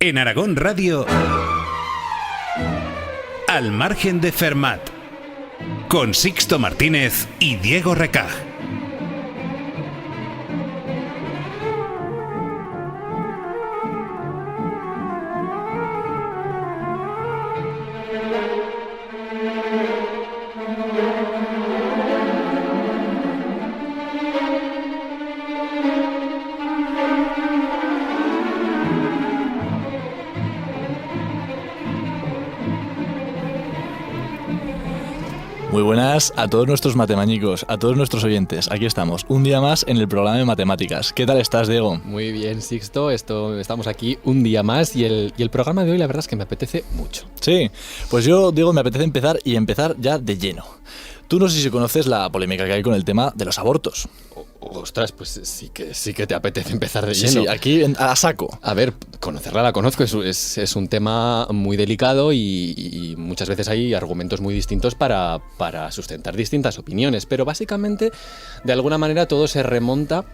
En Aragón Radio, Al margen de Fermat, con Sixto Martínez y Diego Recaj. Muy buenas a todos nuestros matemañicos, a todos nuestros oyentes. Aquí estamos, un día más en el programa de matemáticas. ¿Qué tal estás, Diego? Muy bien, Sixto. Estamos aquí un día más y el programa de hoy la verdad es que me apetece mucho. Sí, pues yo, Diego, me apetece empezar ya de lleno. Tú no sé si conoces la polémica que hay con el tema de los abortos. Ostras, pues sí que te apetece empezar de lleno. Sí, aquí a saco. A ver, conocerla la conozco, es un tema muy delicado y muchas veces hay argumentos muy distintos para sustentar distintas opiniones, pero básicamente, de alguna manera, todo se remonta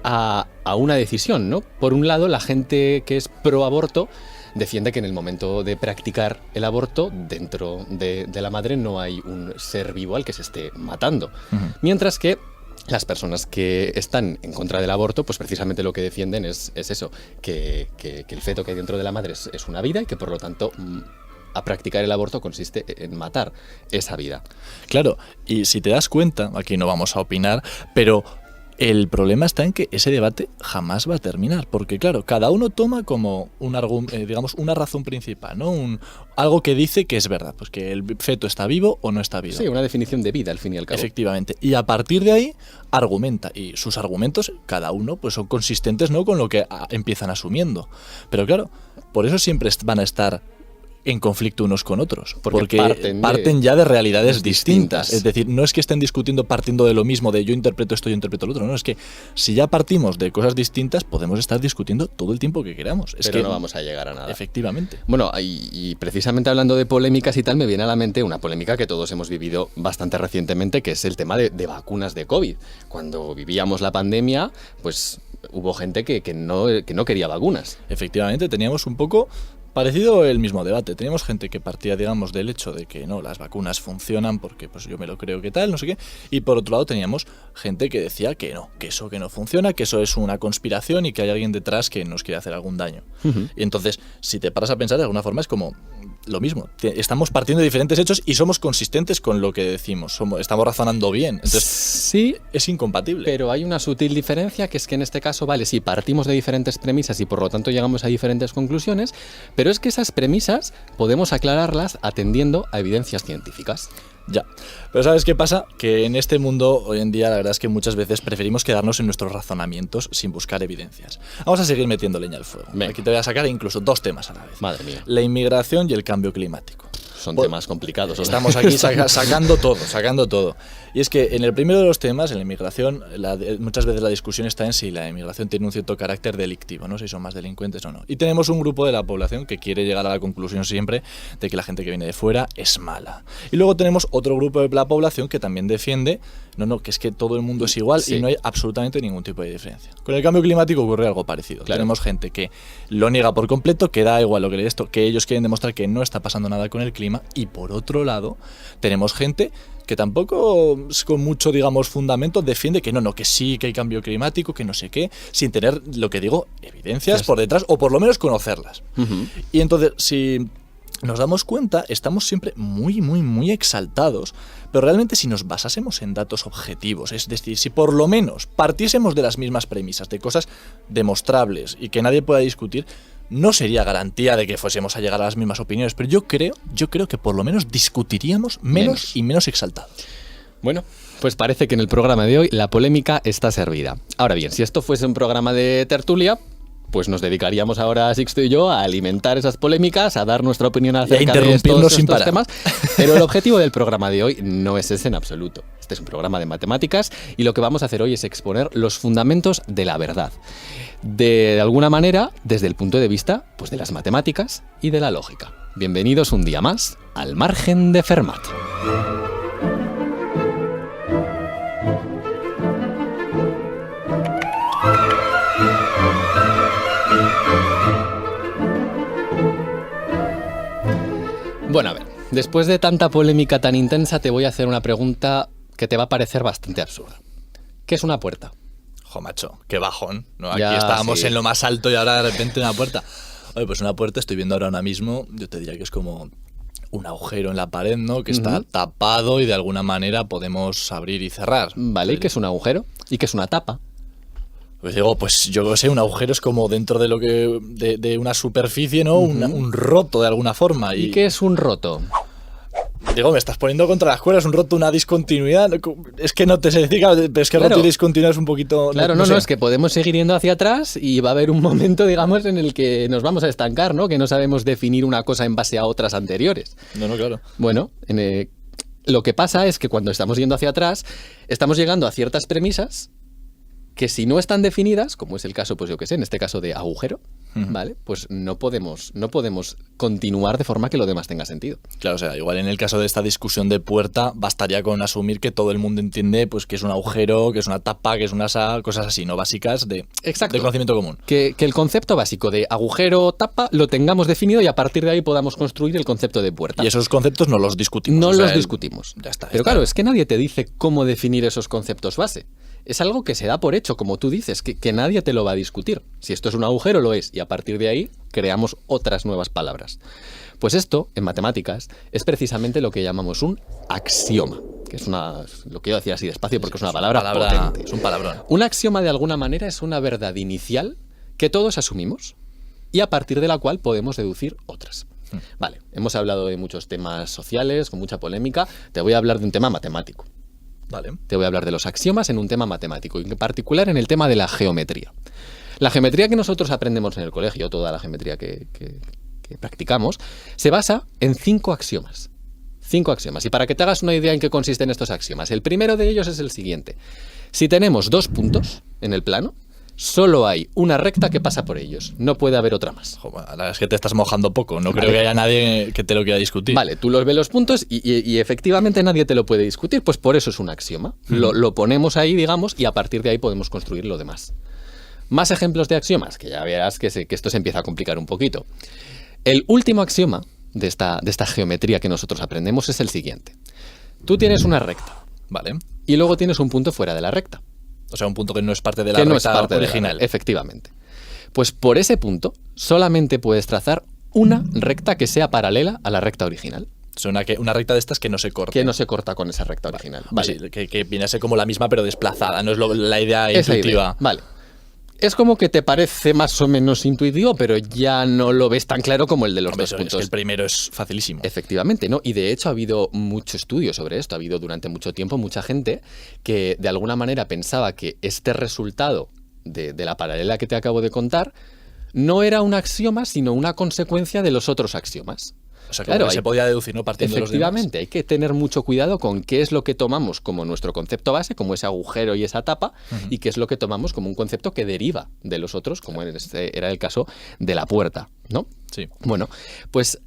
a una decisión, ¿no? Por un lado, la gente que es pro aborto defiende que en el momento de practicar el aborto, dentro de la madre no hay un ser vivo al que se esté matando. Uh-huh. Mientras que las personas que están en contra del aborto, pues precisamente lo que defienden es eso, que el feto que hay dentro de la madre es una vida y que por lo tanto a practicar el aborto consiste en matar esa vida. Claro, y si te das cuenta, aquí no vamos a opinar, pero el problema está en que ese debate jamás va a terminar, porque claro, cada uno toma como una razón principal, ¿no? Algo que dice que es verdad, pues que el feto está vivo o no está vivo. Sí, una definición de vida al fin y al cabo. Efectivamente, y a partir de ahí argumenta, y sus argumentos, cada uno, pues son consistentes, ¿no?, con lo que empiezan asumiendo. Pero claro, por eso siempre van a estar en conflicto unos con otros, porque parten ya de realidades distintas. Es decir, no es que estén discutiendo partiendo de lo mismo, de yo interpreto esto, yo interpreto lo otro, no, es que si ya partimos de cosas distintas, podemos estar discutiendo todo el tiempo que queramos. Pero no vamos a llegar a nada. Efectivamente. Bueno, y precisamente hablando de polémicas y tal, me viene a la mente una polémica que todos hemos vivido bastante recientemente, que es el tema de vacunas de COVID. Cuando vivíamos la pandemia, pues hubo gente que no quería vacunas. Efectivamente, teníamos un poco parecido el mismo debate. Teníamos gente que partía, digamos, del hecho de que no, las vacunas funcionan porque pues yo me lo creo que tal, no sé qué. Y por otro lado teníamos gente que decía que no, que eso que no funciona, que eso es una conspiración y que hay alguien detrás que nos quiere hacer algún daño. Uh-huh. Y entonces, si te paras a pensar, de alguna forma es como lo mismo. Estamos partiendo de diferentes hechos y somos consistentes con lo que decimos. Estamos razonando bien. Entonces, sí, es incompatible. Pero hay una sutil diferencia, que es que en este caso, vale, sí, partimos de diferentes premisas y por lo tanto llegamos a diferentes conclusiones, pero es que esas premisas podemos aclararlas atendiendo a evidencias científicas. Ya, pero ¿sabes qué pasa? Que en este mundo hoy en día la verdad es que muchas veces preferimos quedarnos en nuestros razonamientos sin buscar evidencias. Vamos a seguir metiendo leña al fuego. Venga. Aquí te voy a sacar incluso dos temas a la vez. Madre mía. La inmigración y el cambio climático. Son temas complicados. Estamos aquí sacando todo. Y es que en el primero de los temas, en la inmigración, muchas veces la discusión está en si la inmigración tiene un cierto carácter delictivo, ¿no? Si son más delincuentes o no. Y tenemos un grupo de la población que quiere llegar a la conclusión siempre de que la gente que viene de fuera es mala. Y luego tenemos otro grupo de la población que también defiende que es que todo el mundo es igual, sí, y no hay absolutamente ningún tipo de diferencia. Con el cambio climático ocurre algo parecido. Claro. Tenemos gente que lo niega por completo, que da igual lo que le esto, que ellos quieren demostrar que no está pasando nada con el clima, y por otro lado tenemos gente que tampoco con mucho, digamos, fundamento defiende que no, que sí, que hay cambio climático, que no sé qué, sin tener, lo que digo, evidencias por detrás, o por lo menos conocerlas. Uh-huh. Y entonces, si nos damos cuenta, estamos siempre muy, muy, muy exaltados, pero realmente si nos basásemos en datos objetivos, es decir, si por lo menos partiésemos de las mismas premisas, de cosas demostrables y que nadie pueda discutir, no sería garantía de que fuésemos a llegar a las mismas opiniones, pero yo creo que por lo menos discutiríamos menos y menos exaltados. Bueno, pues parece que en el programa de hoy la polémica está servida. Ahora bien, si esto fuese un programa de tertulia, pues nos dedicaríamos ahora, Sixto y yo, a alimentar esas polémicas, a dar nuestra opinión acerca de estos temas. Pero el objetivo del programa de hoy no es ese en absoluto. Este es un programa de matemáticas y lo que vamos a hacer hoy es exponer los fundamentos de la verdad. De alguna manera, desde el punto de vista pues, de las matemáticas y de la lógica. Bienvenidos un día más al margen de Fermat. Bueno, a ver, después de tanta polémica tan intensa, te voy a hacer una pregunta que te va a parecer bastante absurda. ¿Qué es una puerta? Jo, macho, qué bajón, ¿no? Aquí Ya, estábamos sí. en lo más alto y ahora de repente una puerta. Oye, pues una puerta, estoy viendo ahora mismo, yo te diría que es como un agujero en la pared, ¿no? Que está tapado y de alguna manera podemos abrir y cerrar. Vale, ¿y qué es un agujero? ¿Y qué es una tapa? Pues digo, pues yo no sé, un agujero es como dentro de lo que de una superficie, ¿no? Un roto de alguna forma. ¿Y qué es un roto? Digo, me estás poniendo contra las cuerdas, un roto, una discontinuidad. Es que no te sé decir, claro, pero es que Claro. roto y discontinuidad es un poquito... Claro, no, sé. es que podemos seguir yendo hacia atrás y va a haber un momento, digamos, en el que nos vamos a estancar, ¿no? Que no sabemos definir una cosa en base a otras anteriores. No, claro. Bueno, lo que pasa es que cuando estamos yendo hacia atrás, estamos llegando a ciertas premisas que si no están definidas, como es el caso, pues yo que sé, en este caso de agujero, ¿vale? Pues no podemos continuar de forma que lo demás tenga sentido. Claro, o sea, igual en el caso de esta discusión de puerta, bastaría con asumir que todo el mundo entiende pues que es un agujero, que es una tapa, que es una sala, cosas así, ¿no? Básicas de conocimiento común. Que el concepto básico de agujero, tapa, lo tengamos definido y a partir de ahí podamos construir el concepto de puerta. Y esos conceptos no los discutimos. No o sea, los discutimos. Ya está. Pero claro, es que nadie te dice cómo definir esos conceptos base. Es algo que se da por hecho, como tú dices, que nadie te lo va a discutir. Si esto es un agujero, lo es, y a partir de ahí creamos otras nuevas palabras. Pues esto, en matemáticas, es precisamente lo que llamamos un axioma, que es lo quiero decir así despacio porque es una palabra potente. Es un palabrón. Un axioma, de alguna manera, es una verdad inicial que todos asumimos y a partir de la cual podemos deducir otras. Vale, hemos hablado de muchos temas sociales, con mucha polémica. Te voy a hablar de un tema matemático. Vale. Te voy a hablar de los axiomas en un tema matemático, y en particular en el tema de la geometría. La geometría que nosotros aprendemos en el colegio, toda la geometría que practicamos, se basa en 5 axiomas. 5 axiomas. Y para que te hagas una idea en qué consisten estos axiomas, el primero de ellos es el siguiente. Si tenemos 2 puntos en el plano, solo hay una recta que pasa por ellos. No puede haber otra más. Joder, la verdad es que te estás mojando poco. No creo que haya nadie que te lo quiera discutir. Vale, tú los ves los puntos y efectivamente nadie te lo puede discutir, pues por eso es un axioma. Lo ponemos ahí, digamos, y a partir de ahí podemos construir lo demás. Más ejemplos de axiomas, que ya verás que esto se empieza a complicar un poquito. El último axioma de esta geometría que nosotros aprendemos es el siguiente. Tú tienes una recta. Vale. Y luego tienes un punto fuera de la recta. O sea, un punto que no es parte de la que no recta es parte original. Efectivamente. Pues por ese punto solamente puedes trazar una recta que sea paralela a la recta original. O sea, una recta de estas que no se corta. Que no se corta con esa recta original. Vale. Sí, que viene a ser como la misma pero desplazada. No es la idea Esa intuitiva. idea. Vale. Es como que te parece más o menos intuitivo, pero ya no lo ves tan claro como el de los Hombre, dos es puntos. que el primero es facilísimo. Efectivamente, ¿no? Y de hecho ha habido mucho estudio sobre esto. Ha habido durante mucho tiempo mucha gente que de alguna manera pensaba que este resultado de la paralela que te acabo de contar no era un axioma, sino una consecuencia de los otros axiomas. O sea, Claro, se podía deducir, ¿no? Partiendo de los demás. Efectivamente, hay que tener mucho cuidado con qué es lo que tomamos como nuestro concepto base, como ese agujero y esa tapa, y qué es lo que tomamos como un concepto que deriva de los otros, como era el caso de la puerta, ¿no? Sí. Bueno, pues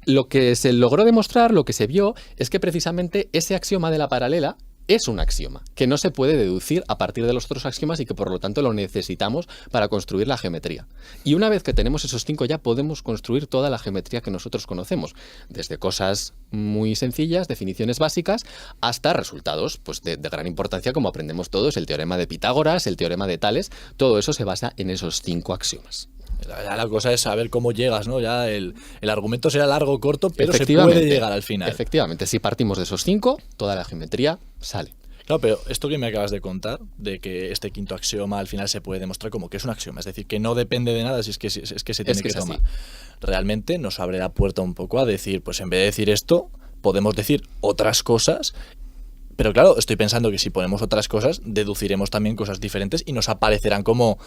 lo que se logró demostrar, lo que se vio, es que precisamente ese axioma de la paralela es un axioma, que no se puede deducir a partir de los otros axiomas y que por lo tanto lo necesitamos para construir la geometría. Y una vez que tenemos esos 5 ya podemos construir toda la geometría que nosotros conocemos, desde cosas muy sencillas, definiciones básicas, hasta resultados pues, de gran importancia como aprendemos todos, el teorema de Pitágoras, el teorema de Tales, todo eso se basa en esos 5 axiomas. Ya la cosa es saber cómo llegas, ¿no? Ya el argumento será largo o corto, pero se puede llegar al final. Efectivamente, si partimos de esos 5, toda la geometría sale. Claro, pero esto que me acabas de contar, de que este quinto axioma al final se puede demostrar como que es un axioma, es decir, que no depende de nada, si es que se tiene que tomar. Realmente nos abre la puerta un poco a decir, pues en vez de decir esto, podemos decir otras cosas. Pero claro, estoy pensando que si ponemos otras cosas, deduciremos también cosas diferentes y nos aparecerán como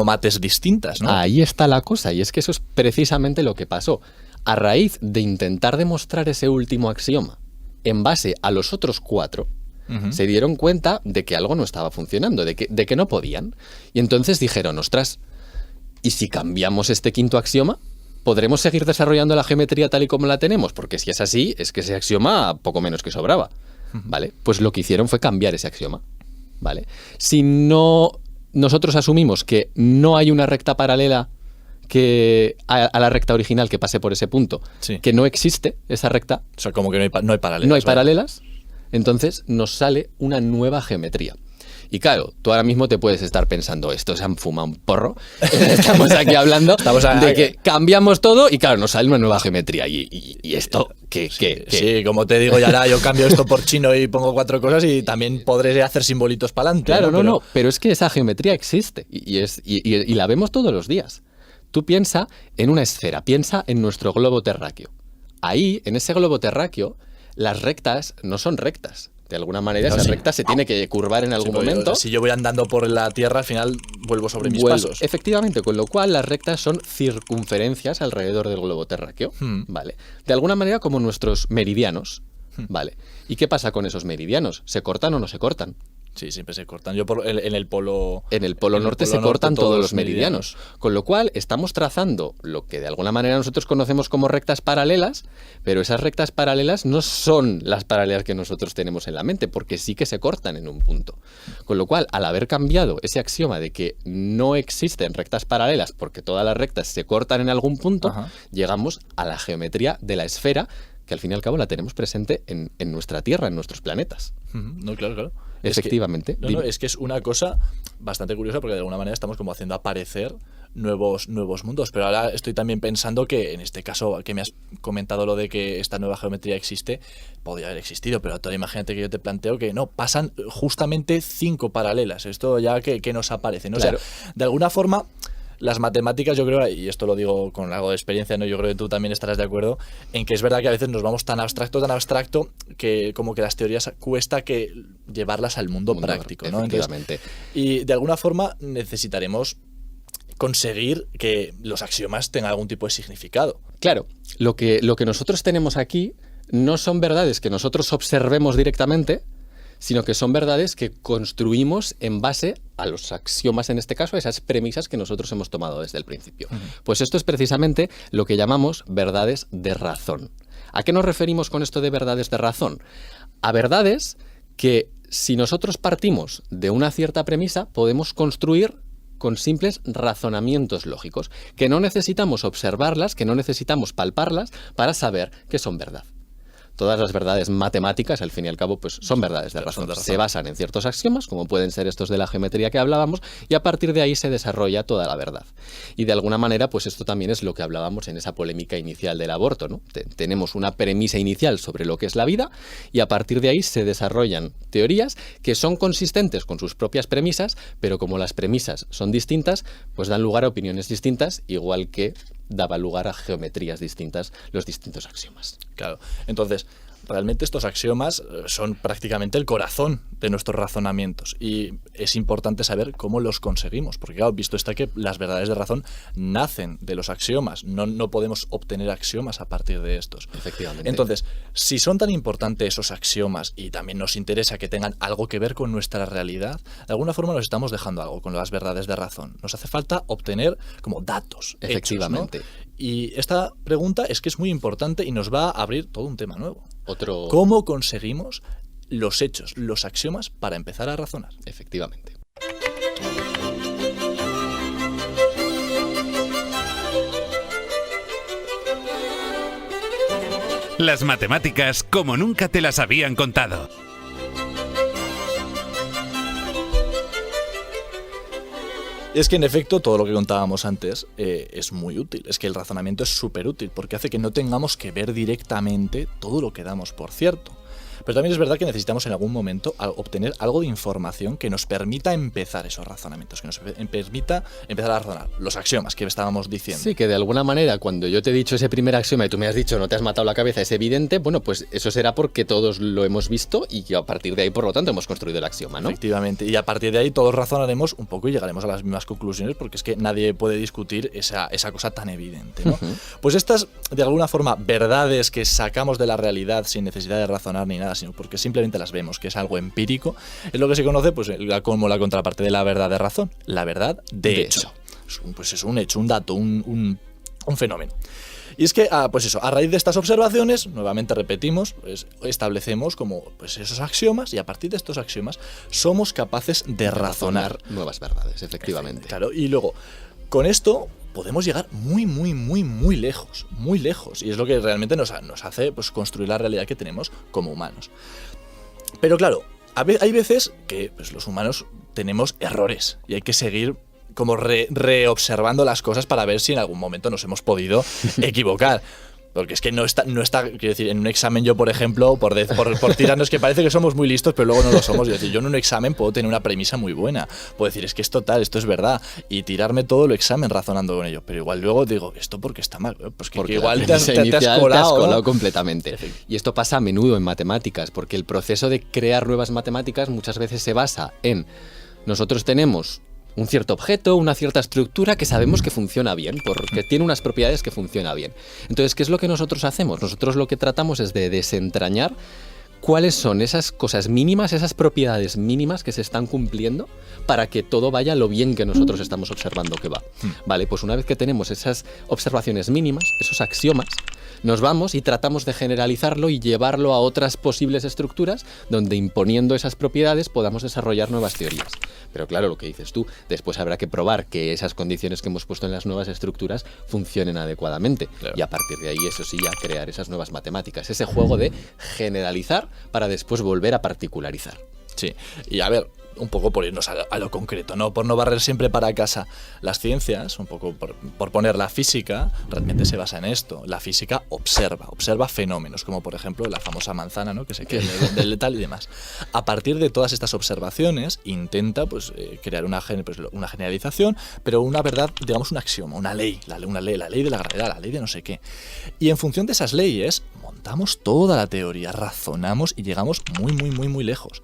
mates distintas, ¿no? Ahí está la cosa, y es que eso es precisamente lo que pasó. A raíz de intentar demostrar ese último axioma en base a los otros 4, se dieron cuenta de que algo no estaba funcionando, de que no podían. Y entonces dijeron, ostras, ¿y si cambiamos este quinto axioma? ¿Podremos seguir desarrollando la geometría tal y como la tenemos? Porque si es así, es que ese axioma poco menos que sobraba. ¿Vale? Pues lo que hicieron fue cambiar ese axioma, ¿vale? Si no nosotros asumimos que no hay una recta paralela que a la recta original que pase por ese punto, Sí. que no existe esa recta, O sea, como que no hay paralelas. no hay ¿vale? paralelas, entonces nos sale una nueva geometría. Y claro, tú ahora mismo te puedes estar pensando, estos se han fumado un porro. Estamos aquí hablando de que cambiamos todo y claro, nos sale una nueva geometría. ¿Y esto qué? Sí, como te digo, y ahora yo cambio esto por chino y pongo 4 cosas y también podré hacer simbolitos para adelante. Claro, pero es que esa geometría existe y la vemos todos los días. Tú piensa en una esfera, piensa en nuestro globo terráqueo. Ahí, en ese globo terráqueo, las rectas no son rectas. De alguna manera esa recta se tiene que curvar en algún momento. Si yo voy andando por la Tierra, al final vuelvo sobre mis pasos. Efectivamente, con lo cual las rectas son circunferencias alrededor del globo terráqueo. Vale. De alguna manera como nuestros meridianos. Vale. ¿Y qué pasa con esos meridianos? ¿Se cortan o no se cortan? Sí, siempre se cortan. Yo en el polo... En el polo norte se cortan todos los meridianos. Con lo cual estamos trazando lo que de alguna manera nosotros conocemos como rectas paralelas, pero esas rectas paralelas no son las paralelas que nosotros tenemos en la mente, porque sí que se cortan en un punto. Con lo cual, al haber cambiado ese axioma de que no existen rectas paralelas porque todas las rectas se cortan en algún punto, llegamos a la geometría de la esfera, que al fin y al cabo la tenemos presente en nuestra Tierra, en nuestros planetas. No, claro. Efectivamente. Es que es una cosa bastante curiosa porque de alguna manera estamos como haciendo aparecer nuevos mundos. Pero ahora estoy también pensando que en este caso que me has comentado lo de que esta nueva geometría existe, podría haber existido, pero ahora imagínate que yo te planteo que no, pasan justamente 5 paralelas. Esto ya que nos aparece, ¿no? Claro. O sea, de alguna forma... Las matemáticas, yo creo, y esto lo digo con algo de experiencia, ¿no? Yo creo que tú también estarás de acuerdo en que es verdad que a veces nos vamos tan abstracto, que como que las teorías cuesta que llevarlas al mundo práctico, ¿no? Efectivamente. Y de alguna forma necesitaremos conseguir que los axiomas tengan algún tipo de significado. Claro, lo que nosotros tenemos aquí no son verdades que nosotros observemos directamente, sino que son verdades que construimos en base a los axiomas, en este caso, a esas premisas que nosotros hemos tomado desde el principio. Pues esto es precisamente lo que llamamos verdades de razón. ¿A qué nos referimos con esto de verdades de razón? A verdades que, si nosotros partimos de una cierta premisa, podemos construir con simples razonamientos lógicos, que no necesitamos observarlas, que no necesitamos palparlas para saber que son verdad. Todas las verdades matemáticas, al fin y al cabo, pues son verdades de razón. Se basan en ciertos axiomas, como pueden ser estos de la geometría que hablábamos, y a partir de ahí se desarrolla toda la verdad. Y de alguna manera, pues esto también es lo que hablábamos en esa polémica inicial del aborto, ¿no? Tenemos una premisa inicial sobre lo que es la vida, y a partir de ahí se desarrollan teorías que son consistentes con sus propias premisas, pero como las premisas son distintas, pues dan lugar a opiniones distintas, igual que daba lugar a geometrías distintas los distintos axiomas. Claro. Entonces, realmente estos axiomas son prácticamente el corazón de nuestros razonamientos y es importante saber cómo los conseguimos, porque claro, visto está que las verdades de razón nacen de los axiomas, no podemos obtener axiomas a partir de estos. Efectivamente. Entonces, si son tan importantes esos axiomas y también nos interesa que tengan algo que ver con nuestra realidad, de alguna forma nos estamos dejando algo con las verdades de razón. Nos hace falta obtener como datos. Efectivamente. Hechos, ¿no? Y esta pregunta es que es muy importante y nos va a abrir todo un tema nuevo. ¿Cómo conseguimos los hechos, los axiomas para empezar a razonar? Efectivamente. Las matemáticas como nunca te las habían contado. Es que en efecto todo lo que contábamos antes es muy útil, es que el razonamiento es súper útil porque hace que no tengamos que ver directamente todo lo que damos por cierto. Pero también es verdad que necesitamos en algún momento obtener algo de información que nos permita empezar esos razonamientos, que nos permita empezar a razonar. Los axiomas que estábamos diciendo. Sí, que de alguna manera cuando yo te he dicho ese primer axioma y tú me has dicho no te has matado la cabeza, es evidente, bueno, pues eso será porque todos lo hemos visto y que a partir de ahí, por lo tanto, hemos construido el axioma, ¿no? Efectivamente, y a partir de ahí todos razonaremos un poco y llegaremos a las mismas conclusiones porque es que nadie puede discutir esa cosa tan evidente, ¿no? Pues estas, de alguna forma, verdades que sacamos de la realidad sin necesidad de razonar ni nada, sino porque simplemente las vemos, que es algo empírico, es lo que se conoce pues como la contraparte de la verdad de razón, la verdad de hecho. Pues es un hecho, un dato, un fenómeno. Y es que, pues eso, a raíz de estas observaciones, nuevamente repetimos, pues establecemos como pues esos axiomas y a partir de estos axiomas somos capaces de razonar nuevas verdades, efectivamente. Claro, y luego, con esto podemos llegar muy, muy, muy, muy lejos, muy lejos. Y es lo que realmente nos hace pues, construir la realidad que tenemos como humanos. Pero claro, hay veces que pues, los humanos tenemos errores y hay que seguir como reobservando las cosas para ver si en algún momento nos hemos podido equivocar. Porque es que no está, quiero decir, en un examen yo, por ejemplo, por tirarnos que parece que somos muy listos, pero luego no lo somos. Es decir, yo en un examen puedo tener una premisa muy buena. Puedo decir, es que es total, esto es verdad. Y tirarme todo el examen razonando con ello. Pero igual luego digo, ¿esto porque está mal? Pues que igual te has colado, ¿no? Completamente. Y esto pasa a menudo en matemáticas, porque el proceso de crear nuevas matemáticas muchas veces se basa en nosotros tenemos un cierto objeto, una cierta estructura que sabemos que funciona bien, porque tiene unas propiedades que funciona bien. Entonces, ¿qué es lo que nosotros hacemos? Nosotros lo que tratamos es de desentrañar cuáles son esas cosas mínimas, esas propiedades mínimas que se están cumpliendo para que todo vaya lo bien que nosotros estamos observando que va. Vale, pues una vez que tenemos esas observaciones mínimas, esos axiomas, nos vamos y tratamos de generalizarlo y llevarlo a otras posibles estructuras donde imponiendo esas propiedades podamos desarrollar nuevas teorías. Pero claro, lo que dices tú, después habrá que probar que esas condiciones que hemos puesto en las nuevas estructuras funcionen adecuadamente. Claro. Y a partir de ahí, eso sí, ya crear esas nuevas matemáticas. Ese juego de generalizar para después volver a particularizar. Sí, y a ver, un poco por irnos a lo concreto, ¿no? Por no barrer siempre para casa. Las ciencias, un poco por poner la física, realmente se basa en esto. La física observa fenómenos, como por ejemplo la famosa manzana, ¿no? Que se queda del letal y demás. A partir de todas estas observaciones, intenta pues, crear una generalización, pero una verdad, digamos un axioma, una ley, la ley de la gravedad, la ley de no sé qué. Y en función de esas leyes, montamos toda la teoría, razonamos y llegamos muy, muy, muy, muy lejos.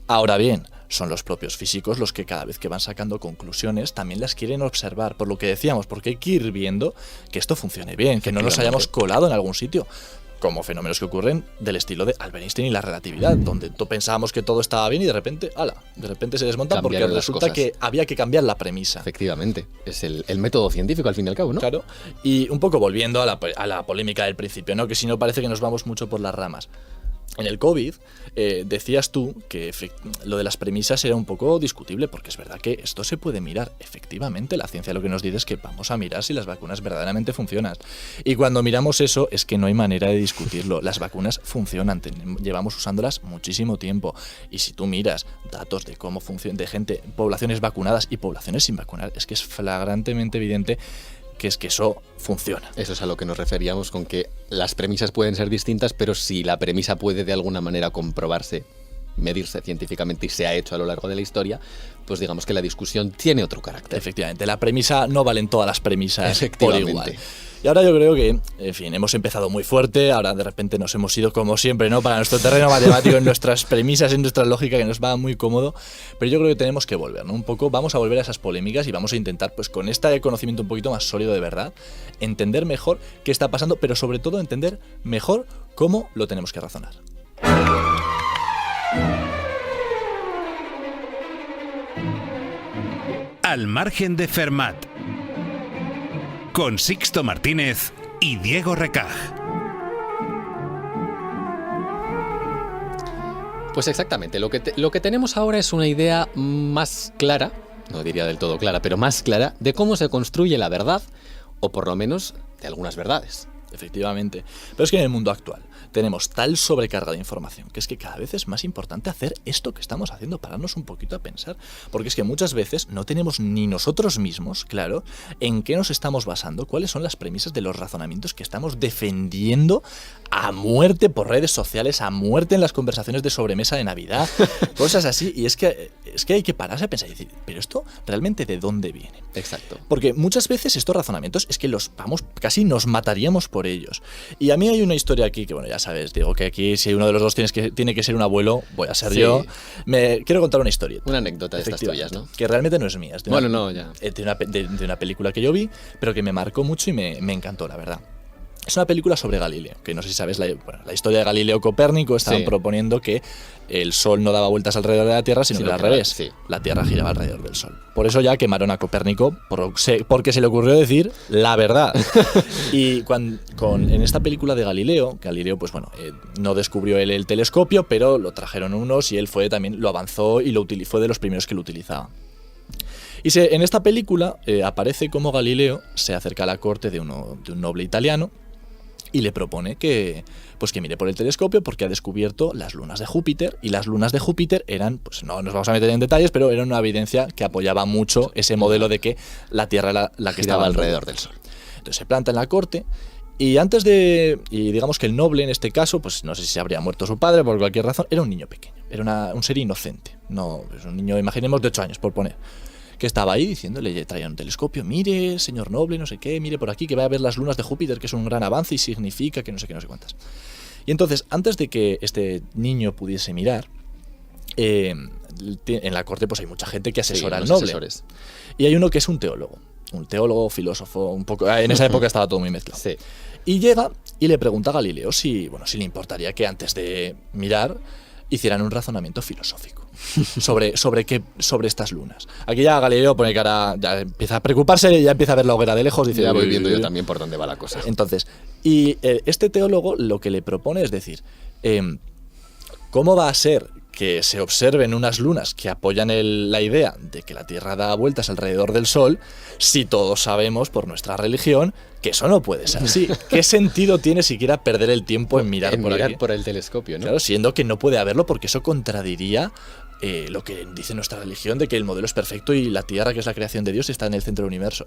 Ahora bien, son los propios físicos los que cada vez que van sacando conclusiones también las quieren observar, por lo que decíamos, porque hay que ir viendo que esto funcione bien, que no nos hayamos colado en algún sitio, como fenómenos que ocurren del estilo de Albert Einstein y la relatividad, donde pensábamos que todo estaba bien y de repente se desmonta porque resulta que había que cambiar la premisa. Efectivamente, es el método científico al fin y al cabo, ¿no? Claro, y un poco volviendo a la polémica del principio, ¿no? Que si no parece que nos vamos mucho por las ramas. En el COVID decías tú que lo de las premisas era un poco discutible, porque es verdad que esto se puede mirar. Efectivamente, la ciencia lo que nos dice es que vamos a mirar si las vacunas verdaderamente funcionan. Y cuando miramos eso es que no hay manera de discutirlo. Las vacunas funcionan, llevamos usándolas muchísimo tiempo. Y si tú miras datos de cómo funciona, de gente, poblaciones vacunadas y poblaciones sin vacunar, es que es flagrantemente evidente que es que eso funciona. Eso es a lo que nos referíamos con que las premisas pueden ser distintas, pero si la premisa puede de alguna manera comprobarse, medirse científicamente y se ha hecho a lo largo de la historia, pues digamos que la discusión tiene otro carácter. Efectivamente, la premisa no valen todas las premisas por igual. Y ahora yo creo que, en fin, hemos empezado muy fuerte, ahora de repente nos hemos ido como siempre, ¿no? Para nuestro terreno matemático, en nuestras premisas, en nuestra lógica, que nos va muy cómodo, pero yo creo que tenemos que volver, ¿no? Un poco, vamos a volver a esas polémicas y vamos a intentar, pues con este conocimiento un poquito más sólido de verdad, entender mejor qué está pasando, pero sobre todo entender mejor cómo lo tenemos que razonar. Al margen de Fermat, con Sixto Martínez y Diego Recaj. Pues exactamente, lo que tenemos ahora es una idea más clara, no diría del todo clara, pero más clara, de cómo se construye la verdad, o por lo menos de algunas verdades. Efectivamente. Pero es que en el mundo actual tenemos tal sobrecarga de información que es que cada vez es más importante hacer esto que estamos haciendo, pararnos un poquito a pensar, porque es que muchas veces no tenemos ni nosotros mismos claro en qué nos estamos basando, cuáles son las premisas de los razonamientos que estamos defendiendo a muerte por redes sociales, a muerte en las conversaciones de sobremesa de Navidad, cosas así, y es que hay que pararse a pensar y decir, pero esto realmente ¿de dónde viene? Exacto. Porque muchas veces estos razonamientos es que casi nos mataríamos por ellos. Y a mí hay una historia aquí que, bueno, ya sabes, digo que aquí si uno de los dos tiene que ser un abuelo, voy a ser yo. Quiero contar una historia. Una anécdota de estas tuyas, ¿no? Que realmente no es mía. Es de una película que yo vi, pero que me marcó mucho y me encantó, la verdad. Es una película sobre Galileo, que no sé si sabes la historia de Galileo Copérnico. Estaban proponiendo que el Sol no daba vueltas alrededor de la Tierra, sino que al revés. Sí. La Tierra giraba alrededor del Sol. Por eso ya quemaron a Copérnico, porque se le ocurrió decir la verdad. Y en esta película de Galileo, pues bueno, no descubrió él el telescopio, pero lo trajeron unos y él también lo avanzó y fue de los primeros que lo utilizaba. Y en esta película aparece como Galileo se acerca a la corte de un noble italiano y le propone que mire por el telescopio porque ha descubierto las lunas de Júpiter, y las lunas de Júpiter eran, pues no nos vamos a meter en detalles, pero era una evidencia que apoyaba mucho ese modelo de que la Tierra era la que estaba alrededor del Sol. Entonces se planta en la corte y digamos que el noble en este caso, pues no sé si se habría muerto su padre por cualquier razón, era un niño pequeño, era un ser inocente, no, es un niño, imaginemos de 8 años por poner, que estaba ahí diciéndole, traía un telescopio, mire, señor noble, no sé qué, mire por aquí, que va a ver las lunas de Júpiter, que es un gran avance y significa que no sé qué, no sé cuántas. Y entonces, antes de que este niño pudiese mirar, en la corte pues hay mucha gente que asesora al noble. Asesores. Y hay uno que es un teólogo, filósofo, un poco. En esa época estaba todo muy mezclado. Sí. Y llega y le pregunta a Galileo si le importaría que antes de mirar hicieran un razonamiento filosófico sobre estas lunas. Aquí ya Galileo pone cara, ya empieza a preocuparse, ya empieza a ver la hoguera de lejos, dice, ya voy viendo yo también por dónde va la cosa. Entonces, y este teólogo lo que le propone es decir, ¿cómo va a ser que se observen unas lunas que apoyan la idea de que la Tierra da vueltas alrededor del Sol, si todos sabemos por nuestra religión que eso no puede ser así? ¿Qué sentido tiene siquiera perder el tiempo en mirar por el telescopio, ¿no? Claro, siendo que no puede haberlo porque eso contradiría lo que dice nuestra religión de que el modelo es perfecto y la Tierra, que es la creación de Dios, está en el centro del universo.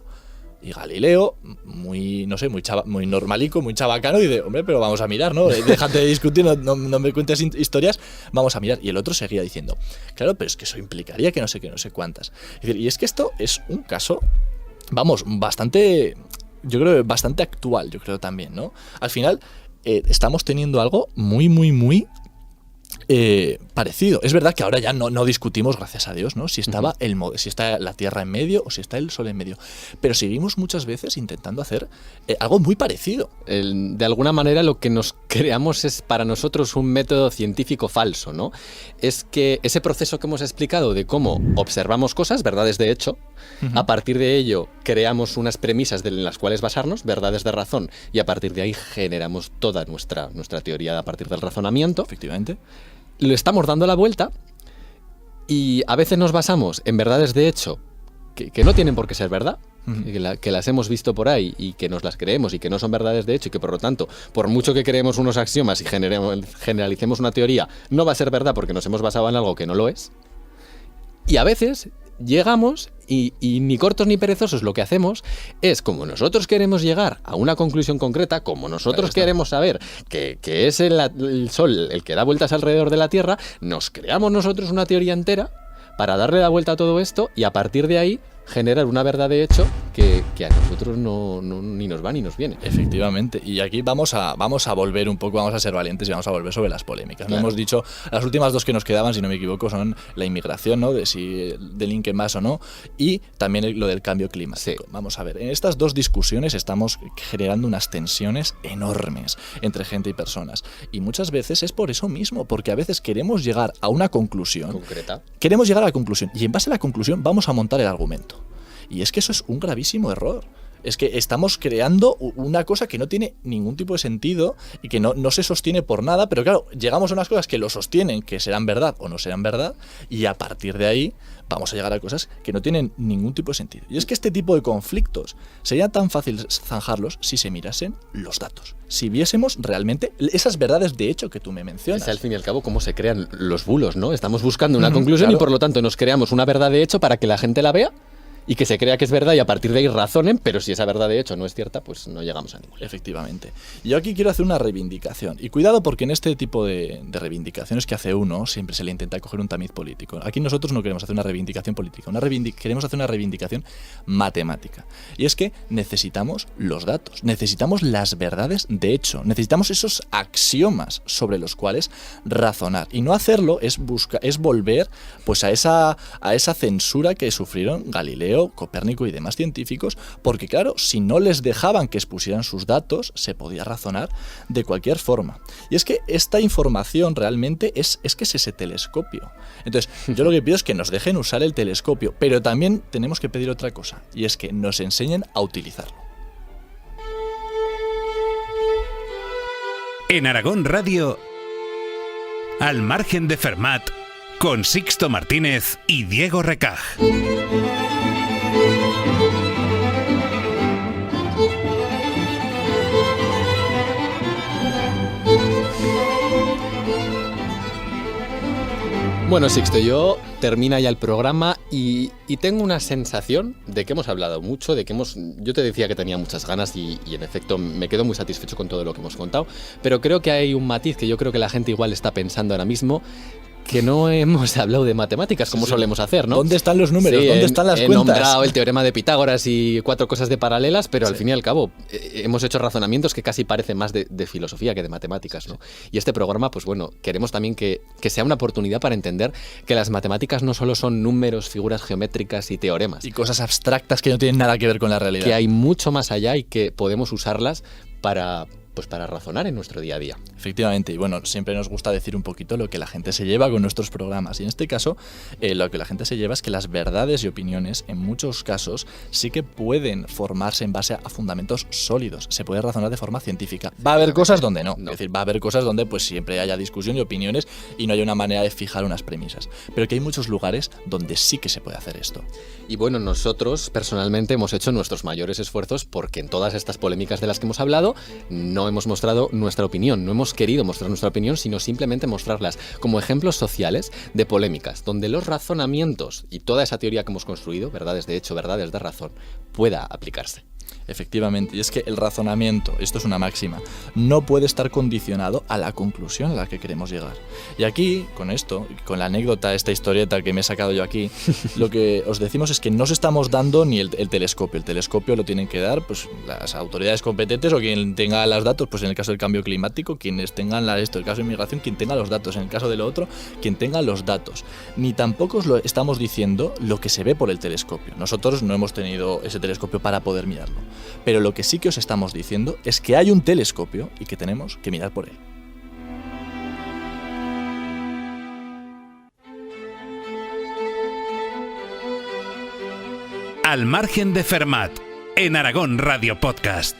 Y Galileo, muy normalico, muy chabacano, dice, hombre, pero vamos a mirar, ¿no? Déjate de discutir, no me cuentes historias, vamos a mirar. Y el otro seguía diciendo, claro, pero es que eso implicaría que no sé qué, no sé cuántas. Es decir, y es que esto es un caso, bastante, yo creo, bastante actual, yo creo también, ¿no? Al final, estamos teniendo algo muy, muy, muy parecido. Es verdad que ahora ya no discutimos, gracias a Dios, ¿no? Si está la Tierra en medio o si está el Sol en medio, pero seguimos muchas veces intentando hacer algo muy parecido. De alguna manera lo que nos creamos es para nosotros un método científico falso, ¿no? Es que ese proceso que hemos explicado de cómo observamos cosas, verdades de hecho, a partir de ello creamos unas premisas en las cuales basarnos, verdades de razón, y a partir de ahí generamos toda nuestra teoría a partir del razonamiento. Efectivamente. Lo estamos dando la vuelta y a veces nos basamos en verdades de hecho que no tienen por qué ser verdad, que las hemos visto por ahí y que nos las creemos y que no son verdades de hecho y que por lo tanto, por mucho que creemos unos axiomas y generalicemos una teoría, no va a ser verdad porque nos hemos basado en algo que no lo es. Y a veces llegamos y ni cortos ni perezosos lo que hacemos es, como nosotros queremos llegar a una conclusión concreta, como nosotros queremos saber que es el Sol el que da vueltas alrededor de la Tierra, nos creamos nosotros una teoría entera para darle la vuelta a todo esto y a partir de ahí generar una verdad de hecho que a nosotros ni nos va ni nos viene. Efectivamente, y aquí vamos a volver un poco, vamos a ser valientes y vamos a volver sobre las polémicas. Claro. No hemos dicho, las últimas dos que nos quedaban, si no me equivoco, son la inmigración, ¿no? De si delinquen más o no, y también lo del cambio climático. Sí. Vamos a ver, en estas dos discusiones estamos generando unas tensiones enormes entre gente y personas, y muchas veces es por eso mismo, porque a veces queremos llegar a una conclusión concreta. Queremos llegar a la conclusión, y en base a la conclusión vamos a montar el argumento. Y es que eso es un gravísimo error. Es que estamos creando una cosa que no tiene ningún tipo de sentido y que no se sostiene por nada, pero claro, llegamos a unas cosas que lo sostienen, que serán verdad o no serán verdad, y a partir de ahí vamos a llegar a cosas que no tienen ningún tipo de sentido. Y es que este tipo de conflictos sería tan fácil zanjarlos si se mirasen los datos, si viésemos realmente esas verdades de hecho que tú me mencionas. Es al fin y al cabo cómo se crean los bulos, ¿no? Estamos buscando una conclusión, claro, y por lo tanto nos creamos una verdad de hecho para que la gente la vea y que se crea que es verdad y a partir de ahí razonen, pero si esa verdad de hecho no es cierta, pues no llegamos a ningún lado. Efectivamente. Yo aquí quiero hacer una reivindicación. Y cuidado porque en este tipo de reivindicaciones que hace uno, siempre se le intenta coger un tamiz político. Aquí nosotros no queremos hacer una reivindicación política, queremos hacer una reivindicación matemática. Y es que necesitamos los datos, necesitamos las verdades de hecho, necesitamos esos axiomas sobre los cuales razonar. Y no hacerlo es volver pues a esa censura que sufrieron Galileo, Copérnico y demás científicos, porque claro, si no les dejaban que expusieran sus datos, se podía razonar de cualquier forma. Y es que esta información realmente es que es ese telescopio. Entonces, yo lo que pido es que nos dejen usar el telescopio, pero también tenemos que pedir otra cosa, y es que nos enseñen a utilizarlo. En Aragón Radio, Al margen de Fermat, con Sixto Martínez y Diego Recaj. Bueno, Sixto, termina ya el programa y tengo una sensación de que hemos hablado mucho, yo te decía que tenía muchas ganas y en efecto me quedo muy satisfecho con todo lo que hemos contado, pero creo que hay un matiz que yo creo que la gente igual está pensando ahora mismo, que no hemos hablado de matemáticas como solemos hacer, ¿no? ¿Dónde están los números? Sí, ¿Dónde están las he cuentas? nombrado el teorema de Pitágoras y 4 cosas de paralelas, pero al fin y al cabo hemos hecho razonamientos que casi parecen más de filosofía que de matemáticas, ¿no? Y este programa, pues bueno, queremos también que sea una oportunidad para entender que las matemáticas no solo son números, figuras geométricas y teoremas. Y cosas abstractas que no tienen nada que ver con la realidad. Que hay mucho más allá y que podemos usarlas para razonar en nuestro día a día. Efectivamente, y bueno, siempre nos gusta decir un poquito lo que la gente se lleva con nuestros programas, y en este caso lo que la gente se lleva es que las verdades y opiniones en muchos casos sí que pueden formarse en base a fundamentos sólidos, se puede razonar de forma científica. Va a haber cosas donde no, es decir, va a haber cosas donde pues siempre haya discusión y opiniones y no haya una manera de fijar unas premisas, pero que hay muchos lugares donde sí que se puede hacer esto. Y bueno, nosotros personalmente hemos hecho nuestros mayores esfuerzos porque en todas estas polémicas de las que hemos hablado no hemos mostrado nuestra opinión, no hemos querido mostrar nuestra opinión, sino simplemente mostrarlas como ejemplos sociales de polémicas, donde los razonamientos y toda esa teoría que hemos construido, verdades de hecho, verdades de razón, pueda aplicarse. Efectivamente, y es que el razonamiento, esto es una máxima, no puede estar condicionado a la conclusión a la que queremos llegar. Y aquí, con esto, con la anécdota, esta historieta que me he sacado yo aquí, lo que os decimos es que no os estamos dando ni el telescopio. El telescopio lo tienen que dar pues las autoridades competentes o quien tenga los datos, pues en el caso del cambio climático, quienes tengan en el caso de inmigración, quien tenga los datos, en el caso de lo otro, quien tenga los datos. Ni tampoco os lo estamos diciendo lo que se ve por el telescopio. Nosotros no hemos tenido ese telescopio para poder mirarlo. Pero lo que sí que os estamos diciendo es que hay un telescopio y que tenemos que mirar por él. Al margen de Fermat, en Aragón Radio Podcast.